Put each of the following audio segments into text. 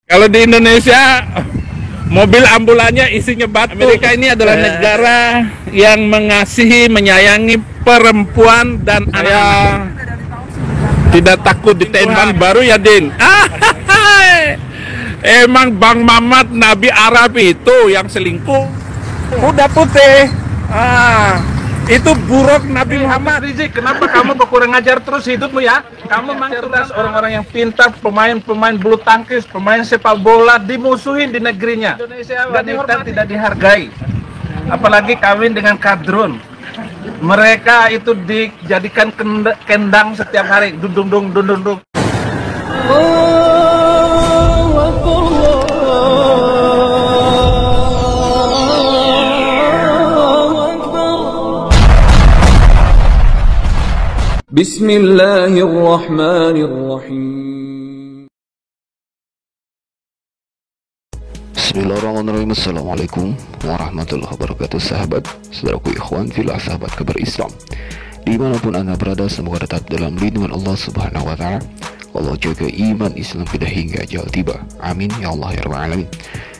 Kalau di Indonesia, mobil ambulannya isinya batu. Amerika ini adalah negara yang mengasihi, menyayangi perempuan dan anak. Tidak takut ditembak baru ya, Din. Emang Bang Mamat Nabi Arab itu yang selingkuh. Kuda putih. Itu buruk Nabi Muhammad. Rizik, kenapa kamu kurang ajar terus hidupmu ya? Kamu memang terus orang-orang yang pintar, pemain bulu tangkis, pemain sepak bola dimusuhin di negerinya. Indonesia wanita tidak dihargai. Apalagi kawin dengan kadrun. Mereka itu dijadikan kendang setiap hari. Dudung. Bismillahirrahmanirrahim. Bismillahirrahmanirrahim. Assalamualaikum warahmatullahi wabarakatuh. Sahabat, saudaraku, ikhwan fillah, sahabat kabar Islam dimanapun anda berada, semoga tetap dalam lindungan Allah subhanahu wa ta'ala. Allah jaga iman Islam kita hingga ajal tiba, amin ya Allah ya rabbal alamin.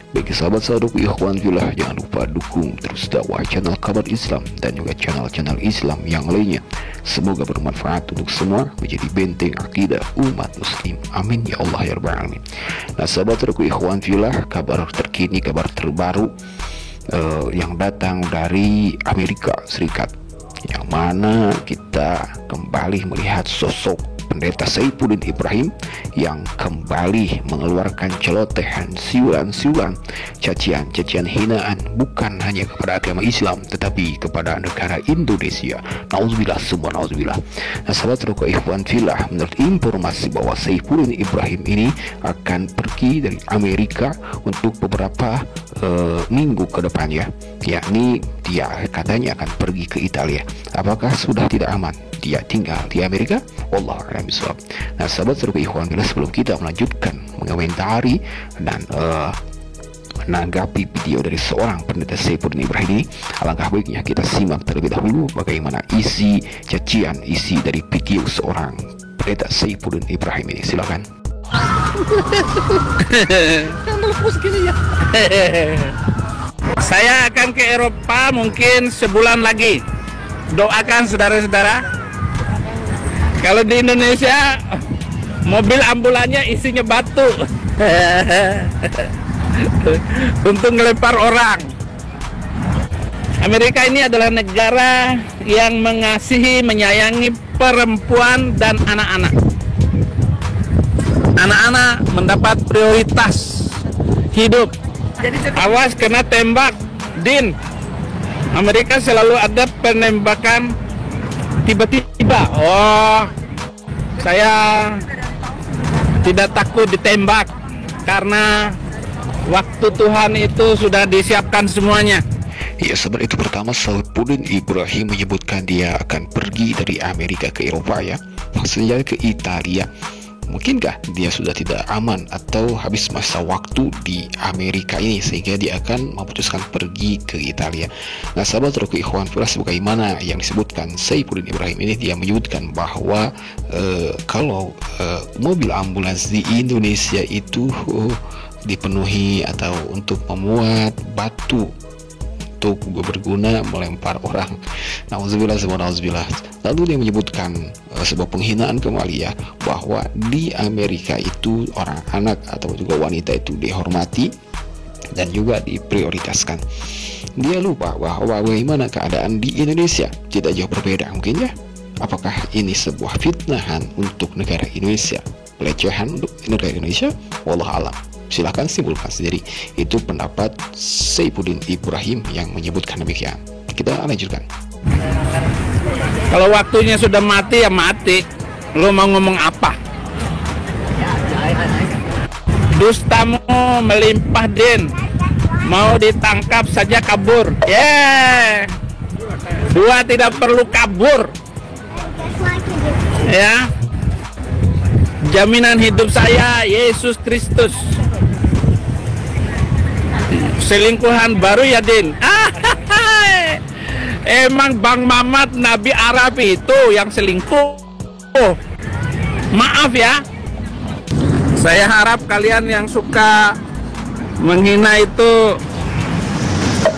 Bagi sahabat-sahabatku ikhwan fillah, jangan lupa dukung terus dakwah channel kabar Islam dan juga channel-channel Islam yang lainnya. Semoga bermanfaat untuk semua, menjadi benteng akidah umat muslim, amin ya Allah ya rabbal alamin. Nah sahabat-sahabatku ikhwan fillah, kabar terkini, kabar terbaru yang datang dari Amerika Serikat, yang mana kita kembali melihat sosok Pendeta Saifuddin Ibrahim yang kembali mengeluarkan celotehan, siulan-siulan, cacian hinaan, bukan hanya kepada agama Islam tetapi kepada negara Indonesia. Nauzubillah, semua nauzubillah. Nah sahabat ruko ikhwan fillah, menurut informasi bahwa Saifuddin Ibrahim ini akan pergi dari Amerika untuk beberapa minggu ke depannya, yakni dia katanya akan pergi ke Italia. Apakah sudah tidak aman dia tinggal di Amerika? Wallahu a'lam bishawab. Nah sahabat seru ikhwan fillah, sebelum kita melanjutkan mengomentari dan menanggapi video dari seorang pendeta Saifuddin Ibrahim ini, alangkah baiknya kita simak terlebih dahulu bagaimana isi cacian, isi dari video seorang pendeta Saifuddin Ibrahim ini. Silakan. Saya akan ke Eropa mungkin sebulan lagi. Doakan saudara-saudara. Kalau di Indonesia, mobil ambulannya isinya batu untuk ngelempar orang. Amerika ini adalah negara yang mengasihi, menyayangi perempuan dan anak-anak. Anak-anak mendapat prioritas hidup. Awas kena tembak, Din. Amerika selalu ada penembakan tiba-tiba. Oh, saya tidak takut ditembak karena waktu Tuhan itu sudah disiapkan semuanya. Ya, sebenarnya itu pertama Saifuddin Ibrahim menyebutkan dia akan pergi dari Amerika ke Eropa, ya, maksudnya ke Italia. Mungkinkah dia sudah tidak aman atau habis masa waktu di Amerika ini sehingga dia akan memutuskan pergi ke Italia? Nah sahabat ruku ikhwan fillah, sebagaimana yang disebutkan Saifuddin Ibrahim ini, dia menyebutkan bahwa kalau mobil ambulans di Indonesia itu dipenuhi atau untuk memuat batu untuk berguna melempar orang. Nauzubillah, semua nauzubillah. Lalu dia menyebutkan sebuah penghinaan kembali, ya, bahwa di Amerika itu orang anak atau juga wanita itu dihormati dan juga diprioritaskan. Dia lupa bahwa bagaimana keadaan di Indonesia tidak jauh berbeda mungkin, ya. Apakah ini sebuah fitnahan untuk negara Indonesia, pelecehan untuk negara Indonesia? Wallahu a'lam. Silahkan simpulkan sendiri. Itu pendapat Saifuddin Ibrahim yang menyebutkan demikian. Kita lanjutkan. Kalau waktunya sudah mati ya mati. Lu mau ngomong apa? Dustamu melimpah, Din. Mau ditangkap saja kabur. Dua tidak perlu kabur. Ya. Jaminan hidup saya Yesus Kristus. Selingkuhan baru ya, Din. Emang Bang Mamat Nabi Arab itu yang selingkuh. Maaf ya, Saya harap kalian yang suka menghina itu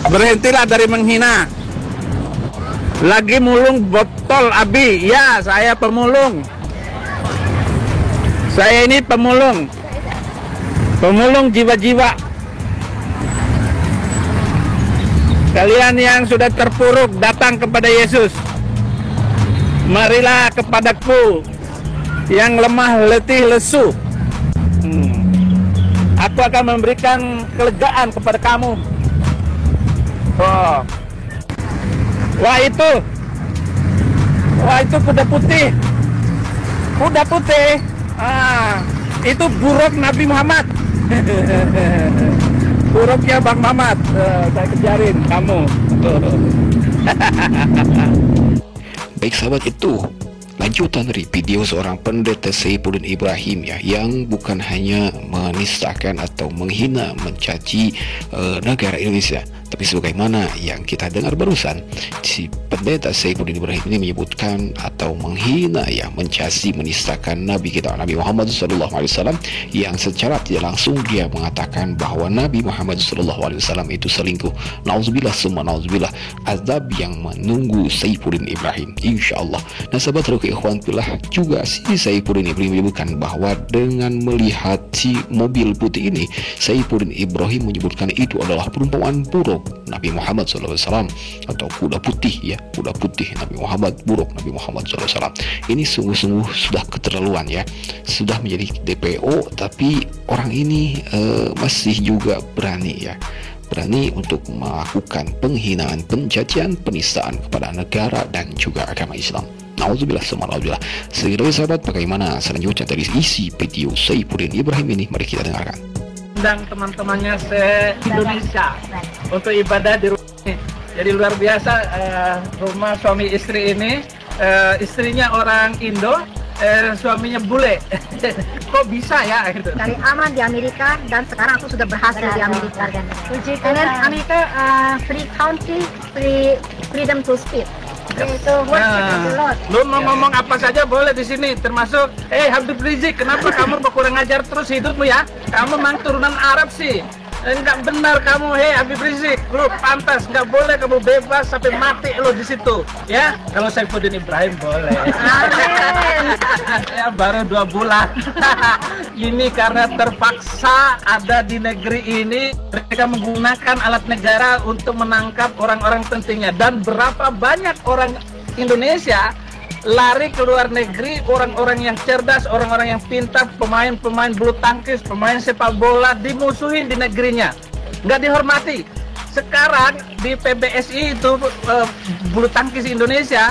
berhentilah dari menghina. Lagi mulung botol Abi. Ya, saya pemulung. Saya ini pemulung. Pemulung jiwa-jiwa. Kalian yang sudah terpuruk datang kepada Yesus. Marilah kepadaku yang lemah, letih, lesu. Aku akan memberikan kelegaan kepada kamu. Oh. Wah itu kuda putih. Kuda putih. Itu buruk Nabi Muhammad. Buruknya Bang Mamat. Saya kejarin kamu. Baik sahabat, itu lanjutan dari video seorang pendeta Saifuddin Ibrahim ya, yang bukan hanya menistakan atau menghina, mencaci negara Indonesia, tapi sebagaimana yang kita dengar barusan, si pendeta Saifuddin Ibrahim ini menyebutkan atau menghina ya, mencaci, menistakan Nabi kita Nabi Muhammad SAW, yang secara tidak langsung dia mengatakan bahwa Nabi Muhammad SAW itu selingkuh. Nauzubillah summa nauzubillah, azab yang menunggu Saifuddin Ibrahim insyaallah. Nah sahabat ikhwan fillah, juga si Saifuddin Ibrahim menyebutkan bahwa dengan melihat si mobil putih ini, Saifuddin Ibrahim menyebutkan itu adalah perumpamaan buruk Nabi Muhammad SAW, atau kuda putih ya, kuda putih Nabi Muhammad, buruk Nabi Muhammad SAW. Ini sungguh-sungguh sudah keterlaluan ya, sudah menjadi DPO, tapi orang ini masih juga berani ya, berani untuk melakukan penghinaan, pencacian, penistaan kepada negara dan juga agama Islam. Nauzubillah summa nauzubillah. Sekiranya sahabat, bagaimana selanjutnya dari isi video Saifuddin Ibrahim ini? Mari kita dengarkan. Undang teman-temannya se-Indonesia untuk ibadah di rumah ini. Jadi luar biasa, rumah suami istri ini, istrinya orang Indo, suaminya bule. Kok bisa ya gitu? Dari aman di Amerika dan sekarang aku sudah berhasil di Amerika. And then Amerika free country, freedom to speak. Itu lu mau ngomong apa saja boleh di sini, termasuk Habib Rizik, kenapa kamu kurang ajar terus hidupmu ya? Kamu memang turunan Arab sih. Enggak benar kamu, Habib Rizik, lu pantas, nggak boleh kamu bebas sampai mati lo di situ, ya. Kalau Saifuddin Ibrahim boleh. Amin. Ya baru 2 bulan. Ini karena terpaksa ada di negeri ini, mereka menggunakan alat negara untuk menangkap orang-orang pentingnya, dan berapa banyak orang Indonesia lari ke luar negeri, orang-orang yang cerdas, orang-orang yang pintar, pemain-pemain bulu tangkis, pemain sepak bola dimusuhin di negerinya, nggak dihormati. Sekarang di PBSI itu bulu tangkis Indonesia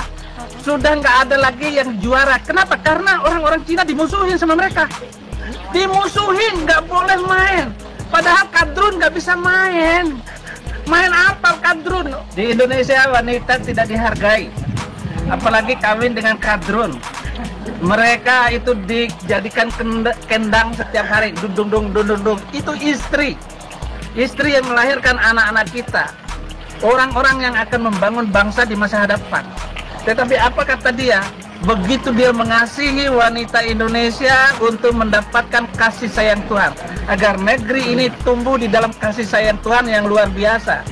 sudah nggak ada lagi yang juara. Kenapa? Karena orang-orang Cina dimusuhin sama mereka, dimusuhin, nggak boleh main. Padahal kadrun nggak bisa main. Main apa kadrun? Di Indonesia wanita tidak dihargai, apalagi kawin dengan kadrun. Mereka itu dijadikan kendang setiap hari, dung. Itu istri yang melahirkan anak-anak kita, orang-orang yang akan membangun bangsa di masa hadapan. Tetapi apa kata dia? Begitu dia mengasihi wanita Indonesia untuk mendapatkan kasih sayang Tuhan, agar negeri ini tumbuh di dalam kasih sayang Tuhan yang luar biasa.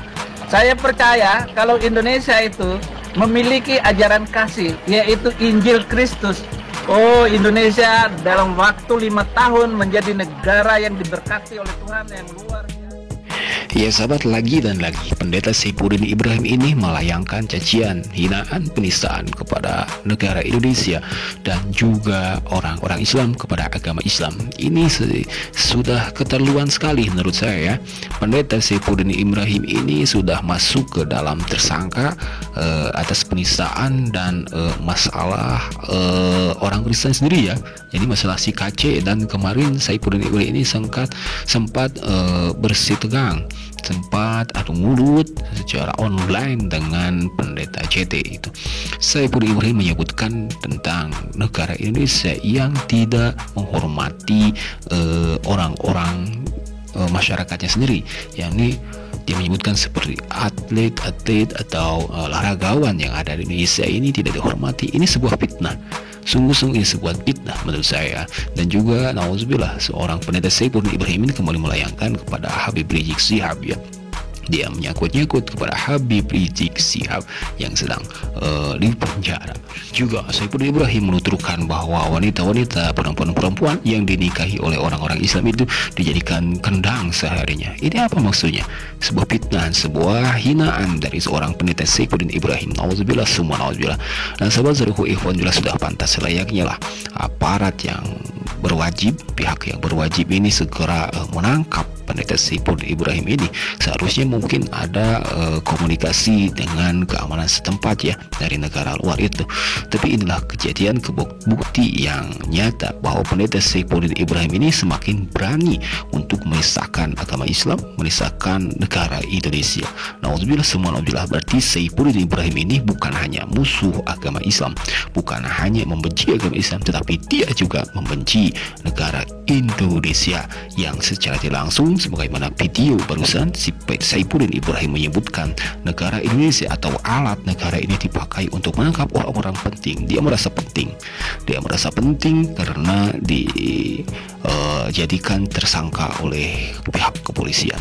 Saya percaya kalau Indonesia itu memiliki ajaran kasih, yaitu Injil Kristus, Indonesia dalam waktu 5 tahun menjadi negara yang diberkati oleh Tuhan yang luar biasa. Ya sahabat, lagi dan lagi pendeta Saifuddin Ibrahim ini melayangkan cacian, hinaan, penistaan kepada negara Indonesia dan juga orang-orang Islam, kepada agama Islam. Ini sudah keterlaluan sekali menurut saya ya. Pendeta Saifuddin Ibrahim ini sudah masuk ke dalam tersangka atas penistaan dan masalah orang Kristen sendiri ya. Jadi masalah si KC, dan kemarin Saifuddin Ibrahim ini sempat bersih tegang, sempat adu mulut secara online dengan pendeta CT itu. Saifuddin Ibrahim menyebutkan tentang negara Indonesia yang tidak menghormati orang-orang masyarakatnya sendiri, yakni dia menyebutkan seperti atlet atau olahragawan yang ada di Indonesia ini tidak dihormati. Ini sebuah fitnah, Sungguh-sungguh ini sebuah fitnah menurut saya. Dan juga nauzubillah, seorang pendeta Saifuddin Ibrahim ini kembali melayangkan kepada Habib Rizik Syihab ya. Dia menyangkut-nyangkut kepada Habib Rizik Syihab yang sedang di penjara. Juga Saifuddin Ibrahim menuturkan bahwa wanita-wanita, perempuan-perempuan yang dinikahi oleh orang-orang Islam itu dijadikan kendang seharinya. Ini apa maksudnya? Sebuah fitnah, sebuah hinaan dari seorang pendeta Saifuddin Ibrahim. Nauzubillah, semua nauzubillah. Dan sahabat saudaraku ikhwan juga sudah pantas selayaknya lah aparat yang berwajib, pihak yang berwajib ini segera menangkap pendeta Saifuddin Ibrahim ini. Seharusnya mungkin ada komunikasi dengan keamanan setempat ya dari negara luar itu. Tapi inilah kejadian bukti yang nyata bahwa pendeta Saifuddin Ibrahim ini semakin berani untuk menisahkan agama Islam, menisahkan negara Indonesia. Nauzubillah, semua nauzubillah. Berarti Saifuddin Ibrahim ini bukan hanya musuh agama Islam, bukan hanya membenci agama Islam, tetapi dia juga membenci negara Indonesia yang secara tidak langsung, sebagaimana video barusan si Saifuddin Ibrahim menyebutkan negara Indonesia atau alat negara ini dipakai untuk menangkap orang-orang penting. Dia merasa penting karena dijadikan tersangka oleh pihak kepolisian.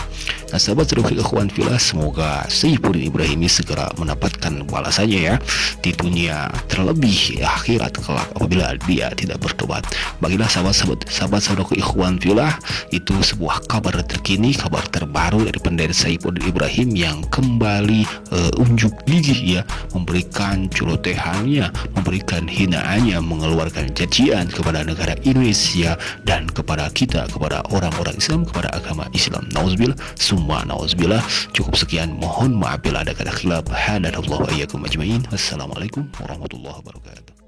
Nah sahabat saudara ikhwan fillah, semoga Saifuddin Ibrahim ini segera mendapatkan balasannya ya di dunia, terlebih akhirat kelak apabila dia tidak bertobat. Bagilah sahabat-sahabatku ikhwan fillah, itu sebuah kabar terkini, kabar terbaru dari pendeta Saifuddin Ibrahim yang kembali unjuk gigi ya, memberikan celotehannya, memberikan hinaannya, mengeluarkan cacian kepada negara Indonesia dan kepada kita, kepada orang-orang Islam, kepada agama Islam. Nauzubillah, summa nauzubillah. Cukup sekian, mohon maaf bila ada kata khilaf. Hadanallahu wa iyyakum ajmain. Wassalamualaikum warahmatullahi wabarakatuh.